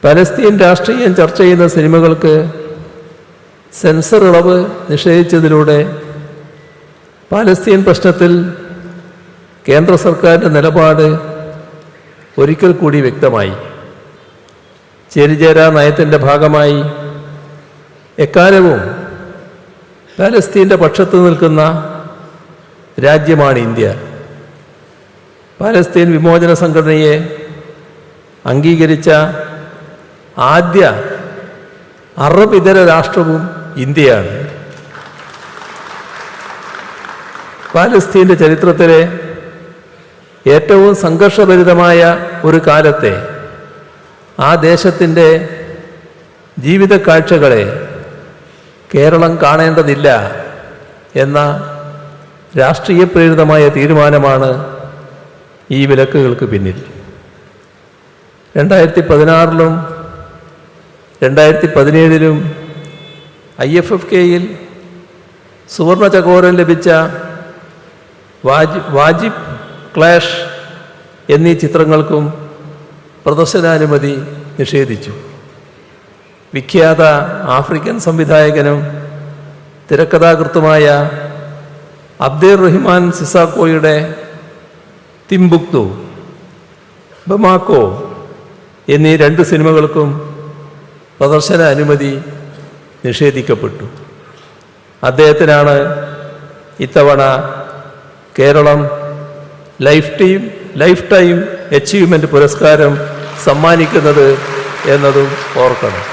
Palestine രാഷ്ട്രീയം ചർച്ച ചെയ്യുന്ന സിനിമകൾക്ക് സെൻസർ ഇളവ് നിഷേധിച്ചതിലൂടെ പാലസ്തീൻ പ്രശ്നത്തിൽ കേന്ദ്ര സർക്കാരിൻ്റെ നിലപാട് ഒരിക്കൽ കൂടി വ്യക്തമായി. ചേരിചേരാ നയത്തിൻ്റെ ഭാഗമായി എക്കാലവും പാലസ്തീൻ്റെ പക്ഷത്ത് നിൽക്കുന്ന രാജ്യമാണ് ഇന്ത്യ. പാലസ്തീൻ വിമോചന സംഘടനയെ അംഗീകരിച്ച ആദ്യ അറബ് ഇതര രാഷ്ട്രവും ഇന്ത്യയാണ്. പാലസ്തീൻ്റെ ചരിത്രത്തിലെ ഏറ്റവും സംഘർഷഭരിതമായ ഒരു കാലത്തെ ആ ദേശത്തിൻ്റെ ജീവിത കാഴ്ചകളെ കേരളം കാണേണ്ടതില്ല എന്ന രാഷ്ട്രീയ പ്രേരിതമായ തീരുമാനമാണ് ഈ വിലക്കുകൾക്ക് പിന്നിൽ. 2016 2017 IFFKയിൽ സുവർണ ചകോരം ലഭിച്ച വാജിബ് ക്ലാഷ് എന്നീ ചിത്രങ്ങൾക്കും പ്രദർശനാനുമതി നിഷേധിച്ചു. വിഖ്യാത ആഫ്രിക്കൻ സംവിധായകനും തിരക്കഥാകൃത്തുമായ അബ്ദുർ റഹ്മാൻ സിസാക്കോയുടെ തിംബുക്തു, ബമാക്കോ എന്നീ 2 സിനിമകൾക്കും പ്രദർശന അനുമതി നിഷേധിക്കപ്പെട്ടു. അദ്ദേഹത്തിനാണ് ഇത്തവണ കേരളം ലൈഫ് ടൈം അച്ചീവ്മെൻ്റ് പുരസ്കാരം സമ്മാനിക്കുന്നത് എന്നതും ഓർക്കണം.